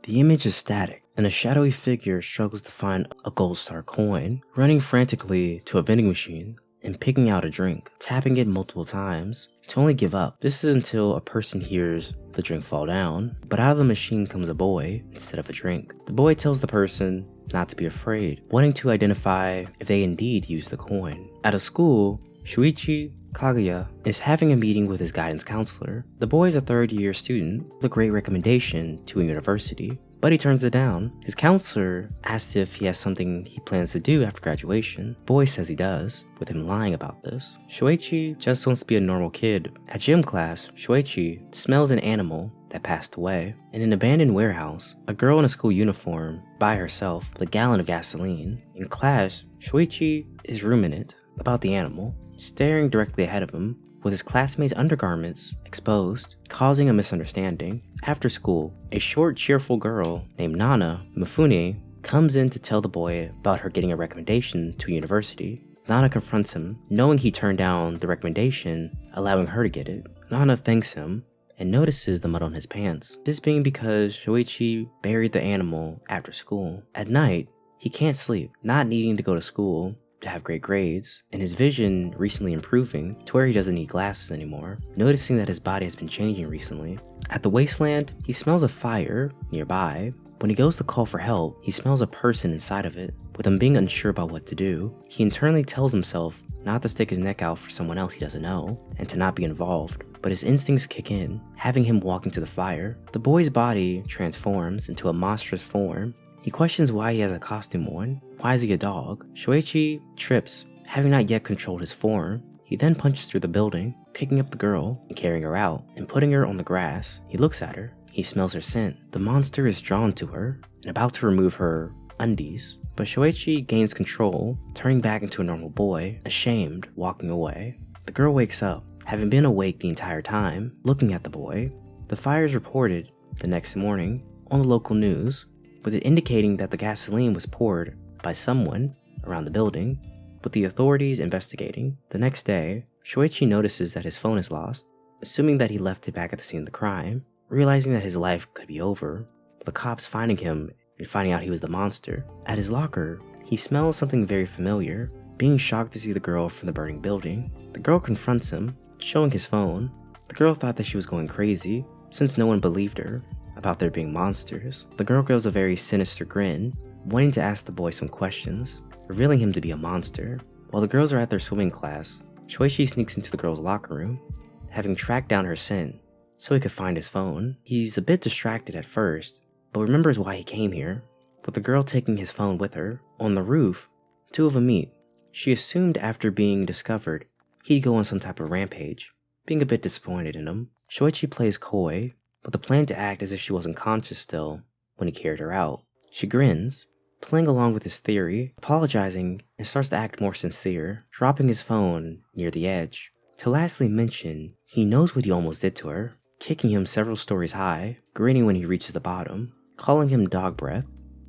The image is static, and a shadowy figure struggles to find a gold star coin, running frantically to a vending machine and picking out a drink, tapping it multiple times to only give up. This is until a person hears the drink fall down, but out of the machine comes a boy instead of a drink. The boy tells the person not to be afraid, wanting to identify if they indeed used the coin. At a school, Shuuichi Kagaya is having a meeting with his guidance counselor. The boy is a third-year student with a great recommendation to a university, but he turns it down. His counselor asks if he has something he plans to do after graduation. The boy says he does, with him lying about this. Shuichi just wants to be a normal kid. At gym class, Shuichi smells an animal that passed away. In an abandoned warehouse, a girl in a school uniform by herself with a gallon of gasoline. In class, Shuichi is ruminant about the animal, staring directly ahead of him with his classmates' undergarments exposed, causing a misunderstanding. After school, a short, cheerful girl named Nana Mifune comes in to tell the boy about her getting a recommendation to a university. Nana confronts him, knowing he turned down the recommendation, allowing her to get it. Nana thanks him and notices the mud on his pants, this being because Shuichi buried the animal after school. At night, he can't sleep, not needing to go to school to have great grades, and his vision recently improving to where he doesn't need glasses anymore, noticing that his body has been changing recently. At the wasteland, he smells a fire nearby. When he goes to call for help, he smells a person inside of it. With him being unsure about what to do, he internally tells himself not to stick his neck out for someone else he doesn't know, and to not be involved, but his instincts kick in, having him walk into the fire. The boy's body transforms into a monstrous form. He questions why he has a costume on. Why is he a dog? Shuichi trips, having not yet controlled his form. He then punches through the building, picking up the girl and carrying her out, and putting her on the grass. He looks at her. He smells her scent. The monster is drawn to her and about to remove her undies, but Shuichi gains control, turning back into a normal boy, ashamed, walking away. The girl wakes up, having been awake the entire time, looking at the boy. The fire is reported the next morning on the local news, with it indicating that the gasoline was poured by someone around the building, with the authorities investigating. The next day, Shuichi notices that his phone is lost, assuming that he left it back at the scene of the crime, realizing that his life could be over, with the cops finding him and finding out he was the monster. At his locker, he smells something very familiar, being shocked to see the girl from the burning building. The girl confronts him, showing his phone. The girl thought that she was going crazy, since no one believed her about there being monsters. The girl gives a very sinister grin, wanting to ask the boy some questions, revealing him to be a monster. While the girls are at their swimming class, Shuichi sneaks into the girl's locker room, having tracked down her scent so he could find his phone. He's a bit distracted at first, but remembers why he came here, with the girl taking his phone with her. On the roof, two of them meet. She assumed after being discovered, he'd go on some type of rampage, being a bit disappointed in him. Shuichi plays coy, with the plan to act as if she wasn't conscious still when he carried her out. She grins, playing along with his theory, apologizing, and starts to act more sincere, dropping his phone near the edge. To lastly mention, he knows what he almost did to her, kicking him several stories high, grinning when he reaches the bottom, calling him dog breath.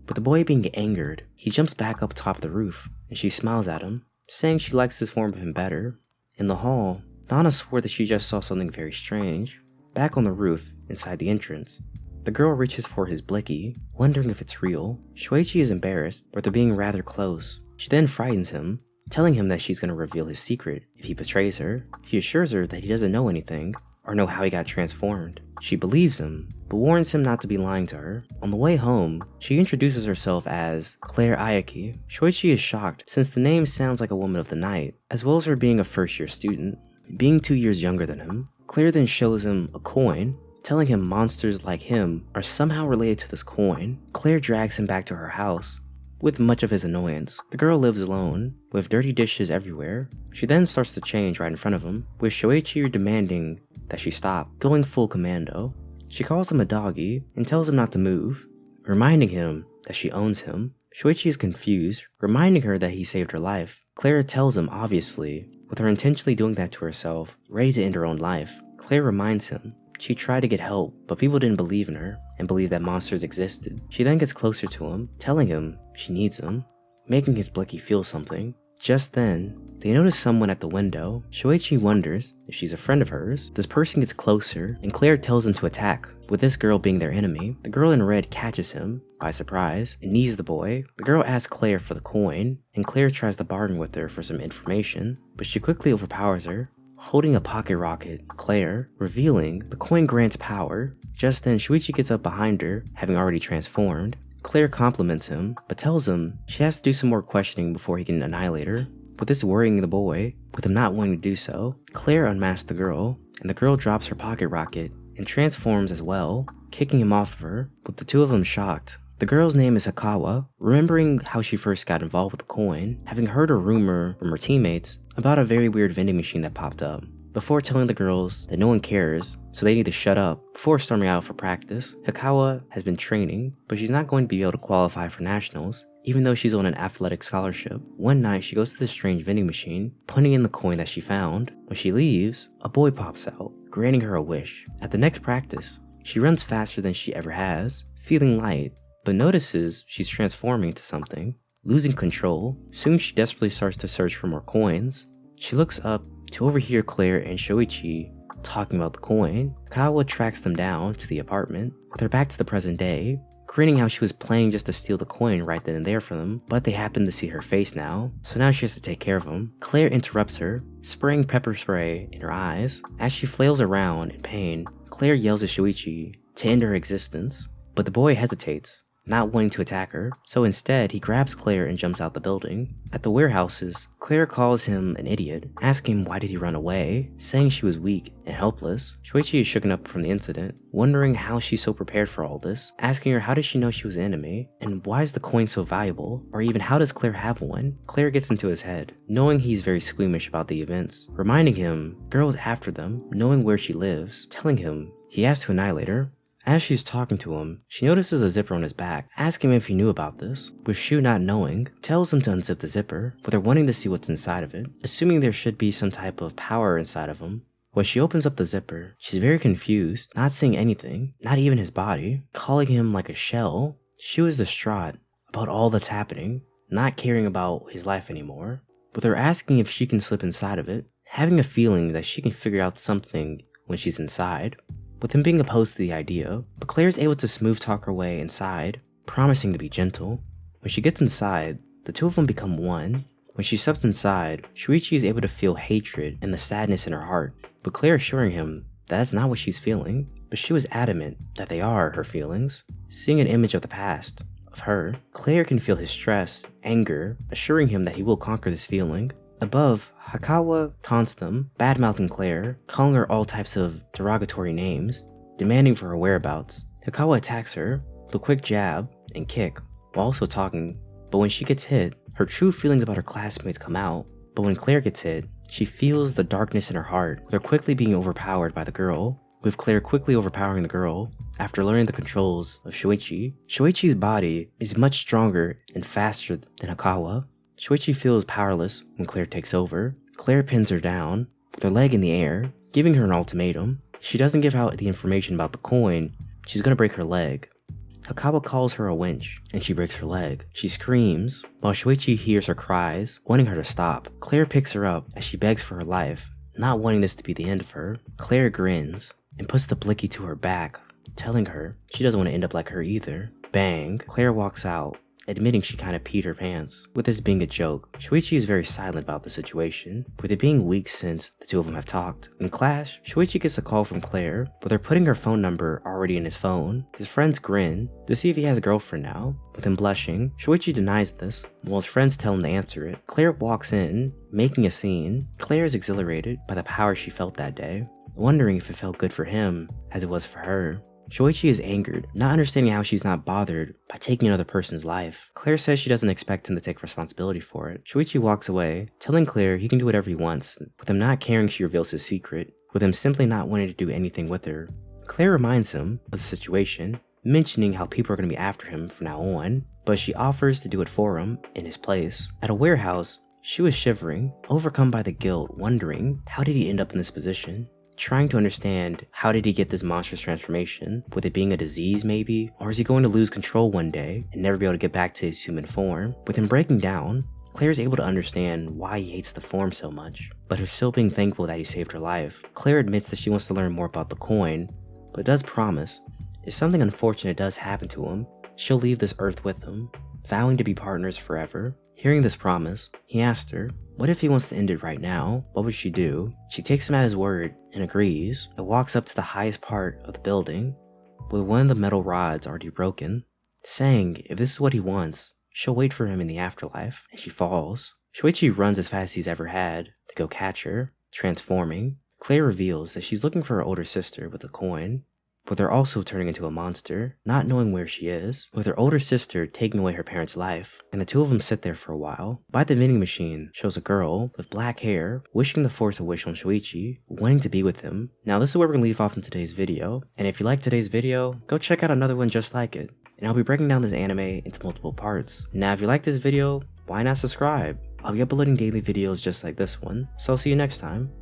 With the boy being angered, he jumps back up top of the roof, and she smiles at him, saying she likes this form of him better. In the hall, Nana swore that she just saw something very strange. Back on the roof, inside the entrance, the girl reaches for his blicky, wondering if it's real. Shuichi is embarrassed, but they're being rather close. She then frightens him, telling him that she's going to reveal his secret if he betrays her. He assures her that he doesn't know anything, or know how he got transformed. She believes him, but warns him not to be lying to her. On the way home, she introduces herself as Claire Ayaki. Shuichi is shocked, since the name sounds like a woman of the night, as well as her being a first-year student. Being 2 years younger than him, Claire then shows him a coin, telling him monsters like him are somehow related to this coin. Claire drags him back to her house, with much of his annoyance. The girl lives alone, with dirty dishes everywhere. She then starts to change right in front of him, with Shuichi demanding that she stop, going full commando. She calls him a doggy and tells him not to move, reminding him that she owns him. Shuichi is confused, reminding her that he saved her life. Claire tells him, obviously, with her intentionally doing that to herself, ready to end her own life. Claire reminds him she tried to get help, but people didn't believe in her and believed that monsters existed. She then gets closer to him, telling him she needs him, making his blicky feel something. Just then, they notice someone at the window. Shuichi wonders if she's a friend of hers. This person gets closer, and Claire tells him to attack. with this girl being their enemy. The girl in red catches him by surprise and knees the boy. The girl asks Claire for the coin, and Claire tries to bargain with her for some information, but she quickly overpowers her, holding a pocket rocket. Claire, revealing the coin grants power. Just then, Shuichi gets up behind her, having already transformed. Claire compliments him, but tells him she has to do some more questioning before he can annihilate her, with this worrying the boy, with him not wanting to do so. Claire unmasks the girl, and the girl drops her pocket rocket and transforms as well, kicking him off of her, with the two of them shocked. The girl's name is Hikawa, remembering how she first got involved with the coin, having heard a rumor from her teammates about a very weird vending machine that popped up, before telling the girls that no one cares, so they need to shut up before storming out for practice. Hikawa has been training, but she's not going to be able to qualify for nationals, even though she's on an athletic scholarship. One night, she goes to this strange vending machine, putting in the coin that she found. When she leaves, a boy pops out, granting her a wish. At the next practice, she runs faster than she ever has, feeling light, but notices she's transforming into something, losing control. Soon she desperately starts to search for more coins. She looks up to overhear Claire and Shuichi talking about the coin. Kawa tracks them down to the apartment, with her back to the present day, grinning how she was planning just to steal the coin right then and there from them, but they happen to see her face now, so now she has to take care of them. Claire interrupts her, spraying pepper spray in her eyes. As she flails around in pain, Claire yells at Shuichi to end her existence, but the boy hesitates, not wanting to attack her, so instead he grabs Claire and jumps out the building. At the warehouses, Claire calls him an idiot, asking him why did he run away, saying she was weak and helpless. Shuichi is shooken up from the incident, wondering how she's so prepared for all this, asking her how did she know she was an enemy, and why is the coin so valuable, or even how does Claire have one. Claire gets into his head, knowing he's very squeamish about the events, reminding him girls after them, knowing where she lives, telling him he has to annihilate her. As she's talking to him, she notices a zipper on his back, asking him if he knew about this, with Shu not knowing, tells him to unzip the zipper, with her wanting to see what's inside of it, assuming there should be some type of power inside of him. When she opens up the zipper, she's very confused, not seeing anything, not even his body, calling him like a shell. Shu is distraught about all that's happening, not caring about his life anymore, with her asking if she can slip inside of it, having a feeling that she can figure out something when she's inside, with him being opposed to the idea, but Claire's able to smooth talk her way inside, promising to be gentle. When she gets inside, the two of them become one. When she steps inside, Shuichi is able to feel hatred and the sadness in her heart, but Claire assuring him that that's not what she's feeling, but she was adamant that they are her feelings. Seeing an image of the past, of her, Claire can feel his stress, anger, assuring him that he will conquer this feeling. Above, Hikawa taunts them, bad-mouthing Claire, calling her all types of derogatory names, demanding for her whereabouts. Hikawa attacks her with a quick jab and kick, while also talking, but when she gets hit, her true feelings about her classmates come out. But when Claire gets hit, she feels the darkness in her heart, with her quickly being overpowered by the girl, with Claire quickly overpowering the girl after learning the controls of Shuichi. Shuichi's body is much stronger and faster than Hikawa. Shuichi feels powerless when Claire takes over. Claire pins her down, with her leg in the air, giving her an ultimatum. If she doesn't give out the information about the coin, she's gonna break her leg. Hikawa calls her a wench, and she breaks her leg. She screams, while Shuichi hears her cries, wanting her to stop. Claire picks her up as she begs for her life, not wanting this to be the end of her. Claire grins, and puts the blicky to her back, telling her she doesn't want to end up like her either. Bang, Claire walks out, admitting she kinda peed her pants, with this being a joke. Shuichi is very silent about the situation, with it being weeks since the two of them have talked. In class, Shuichi gets a call from Claire, but they're putting her phone number already in his phone. His friends grin to see if he has a girlfriend now, with him blushing. Shuichi denies this, while his friends tell him to answer it. Claire walks in, making a scene. Claire is exhilarated by the power she felt that day, wondering if it felt good for him as it was for her. Shuichi is angered, not understanding how she's not bothered by taking another person's life. Claire says she doesn't expect him to take responsibility for it. Shuichi walks away, telling Claire he can do whatever he wants, with him not caring she reveals his secret, with him simply not wanting to do anything with her. Claire reminds him of the situation, mentioning how people are going to be after him from now on, but she offers to do it for him in his place. At a warehouse, she was shivering, overcome by the guilt, wondering how did he end up in this position? Trying to understand how did he get this monstrous transformation, with it being a disease maybe, or is he going to lose control one day and never be able to get back to his human form? With him breaking down, Claire is able to understand why he hates the form so much, but her still being thankful that he saved her life. Claire admits that she wants to learn more about the coin, but does promise if something unfortunate does happen to him, she'll leave this earth with him, vowing to be partners forever. Hearing this promise, he asked her, what if he wants to end it right now? What would she do? She takes him at his word and agrees, and walks up to the highest part of the building, with one of the metal rods already broken, saying if this is what he wants, she'll wait for him in the afterlife, and she falls. Shuichi runs as fast as he's ever had to go catch her, transforming. Claire reveals that she's looking for her older sister with a coin, but they're also turning into a monster, not knowing where she is, with her older sister taking away her parents' life, and the two of them sit there for a while. By the vending machine shows a girl with black hair wishing to force a wish on Shuichi, wanting to be with him. Now this is where we're gonna leave off in today's video, and if you like today's video, go check out another one just like it, and I'll be breaking down this anime into multiple parts. Now if you like this video, why not subscribe? I'll be uploading daily videos just like this one, so I'll see you next time.